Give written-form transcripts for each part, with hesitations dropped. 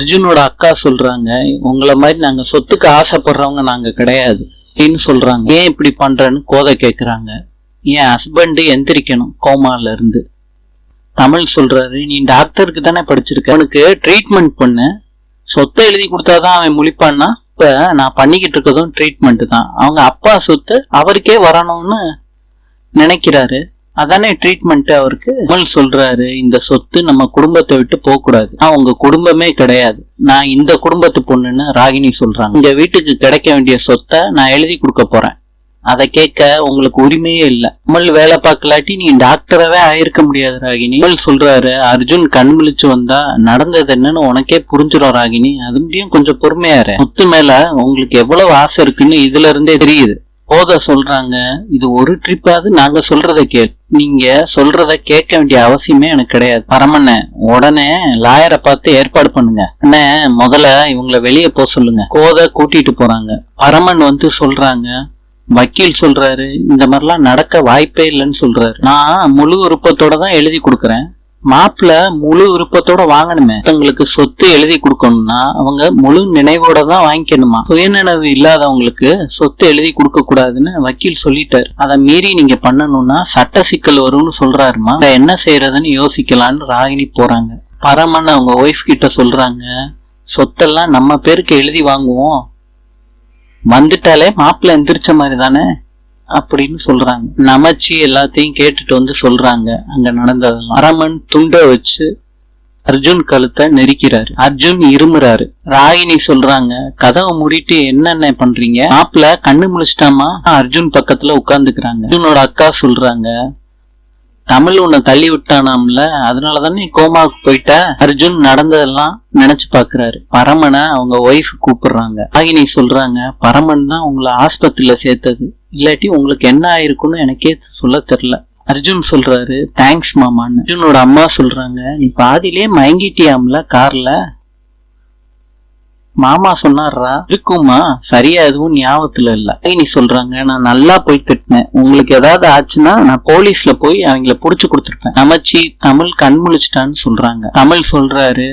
அர்ஜுனோட அக்கா சொல்றாங்க, உங்களை மாதிரி நாங்க சொத்துக்கு ஆசைப்படுறவங்க நாங்க கிடையாது அப்படின்னு சொல்றாங்க. ஏன் இப்படி பண்றேன்னு கோதை கேக்குறாங்க. என் ஹஸ்பண்ட் எந்திரிக்கணும் கோமால இருந்து. தமிழ் சொல்றாரு, நீ டாக்டருக்கு தானே படிச்சிருக்க, அவனுக்கு ட்ரீட்மெண்ட் பண்ணு, சொத்தை எழுதி கொடுத்தாதான் அவன் முழிப்பான்னா. இப்ப நான் பண்ணிக்கிட்டு இருக்கதும் ட்ரீட்மெண்ட் தான். அவங்க அப்பா சொத்து அவருக்கே வரணும்னு நினைக்கிறாரு, அதானே ட்ரீட்மெண்ட் அவருக்கு. தமிழ் சொல்றாரு, இந்த சொத்து நம்ம குடும்பத்தை விட்டு போக கூடாது, நான் உங்க குடும்பமே கிடையாது, நான் இந்த குடும்பத்து பொண்ணுன்னு ராகினி சொல்றாங்க. இந்த வீட்டுக்கு கிடைக்க வேண்டிய சொத்தை நான் எழுதி கொடுக்க போறேன், அதை கேட்க உங்களுக்கு உரிமையே இல்லை. தமிழ் வேலை பார்க்கலாட்டி நீ டாக்டராவே ஆயிருக்க முடியாது ராகினி. தமிழ் சொல்றாரு, அர்ஜுன் கண் விழிச்சு வந்தா நடந்தது என்னன்னு உனக்கே புரிஞ்சிடும் ராகினி, அது முடியும் கொஞ்சம் பொறுமையாரு. சொத்து மேல உங்களுக்கு எவ்வளவு ஆசை இருக்குன்னு இதுல இருந்தே தெரியுது. போத சொல்றாங்க, இது ஒரு ட்ரிப்பாவது நாங்க சொல்றத நீங்க சொல்றத கேட்க வேண்டிய அவசியமே எனக்கு கிடையாது. பரமண்ண உடனே லாயரை பார்த்து ஏற்பாடு பண்ணுங்க அண்ணே, முதல்ல இவங்களை வெளியே போக சொல்லுங்க. கோதை கூட்டிட்டு போறாங்க. பரமன் வந்து சொல்றாங்க, வக்கீல் சொல்றாரு, இந்த மாதிரிலாம் நடக்க வாய்ப்பே இல்லைன்னு சொல்றாரு. நான் முழு விருப்பத்தோட தான் எழுதி கொடுக்கறேன், மாப்பிள்ள முழு விருப்பத்தோட வாங்கணுமே. தங்களுக்கு சொத்து எழுதி கொடுக்கணும்னா அவங்க முழு நினைவோட தான் வாங்கிக்கணுமா, சுயநினைவு இல்லாதவங்களுக்கு சொத்து எழுதி கொடுக்க கூடாதுன்னு வக்கீல் சொல்லிட்டாரு. அதை மீறி நீங்க பண்ணணும்னா சட்ட சிக்கல் வரும்னு சொல்றாருமா. என்ன செய்யறதுன்னு யோசிக்கலான்னு ராகினி போறாங்க. பரமன் அவங்க ஒய்ஃப் கிட்ட சொல்றாங்க, சொத்தெல்லாம் நம்ம பேருக்கு எழுதி வாங்குவோம், வந்துட்டாலே மாப்பிள்ள எந்திரிச்ச மாதிரி தானே அப்படின்னு சொல்றாங்க. நமச்சி எல்லாத்தையும் கேட்டுட்டு வந்து சொல்றாங்க அங்க நடந்ததெல்லாம். பரமன் துண்டை வச்சு அர்ஜுன் கழுத்தை நெரிக்கிறாரு. அர்ஜுன் இருமுறாரு. ராகினி சொல்றாங்க, கதவை மூடிட்டு என்னென்ன பண்றீங்க, மாப்பிள்ள கண்ணு முழிச்சிட்டாமா. அர்ஜுன் பக்கத்துல உட்கார்ந்துக்கிறாங்க. அர்ஜுனோட அக்கா சொல்றாங்க, தமிழ் உன்னை தள்ளி விட்டானாம்ல, அதனாலதானே கோமாவுக்கு போயிட்ட. அர்ஜுன் நடந்ததெல்லாம் நினைச்சு பாக்குறாரு. பரமனை அவங்க ஒய்ஃப் கூப்பிடுறாங்க. ராகினி சொல்றாங்க, பரமன் தான் உங்களை ஆஸ்பத்திரியில சேர்த்தது, இல்லாட்டி உங்களுக்கு என்ன ஆயிருக்குன்னு எனக்கே சொல்ல தெரியல. அர்ஜுன் சொல்றாரு, தேங்க்ஸ் மாமான்னு. அர்ஜுனோட அம்மா சொல்றாங்க, நீ பாதியிலே மயங்கிட்டியாம்ல கார்ல. மாமா சொன்னாரா இருக்குமா, சரியா எதுவும் ஞாபகத்துல இல்ல. நீ சொல்றாங்க, நான் நல்லா போய் திட்டினேன், உங்களுக்கு ஏதாவது ஆச்சுன்னா நான் போலீஸ்ல போய் அவங்கள புடிச்சு கொடுத்துருப்பேன். நமச்சி தமிழ் கண் முழிச்சிட்டான்னு சொல்றாங்க. தமிழ் சொல்றாரு,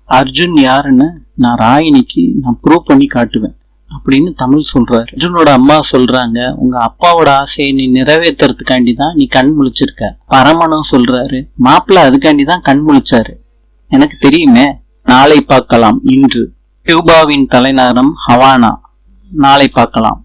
அர்ஜுன் யாருன்னு நான் ராகினிக்கு நான் ப்ரூவ் பண்ணி காட்டுவேன் அப்படின்னு தமிழ் சொல்றாரு. அர்ஜுனோட அம்மா சொல்றாங்க, உங்க அப்பாவோட ஆசையை நீ நிறைவேற்றுறதுக்காண்டி தான் நீ கண் முழிச்சிருக்க. பரமனும் சொல்றாரு, மாப்பிள்ள அதுக்காண்டிதான் கண் முழிச்சாரு, எனக்கு தெரியுமே. நாளை பார்க்கலாம். இன்று கியூபாவின் தலைநகரம் ஹவானா. நாளை பார்க்கலாம்.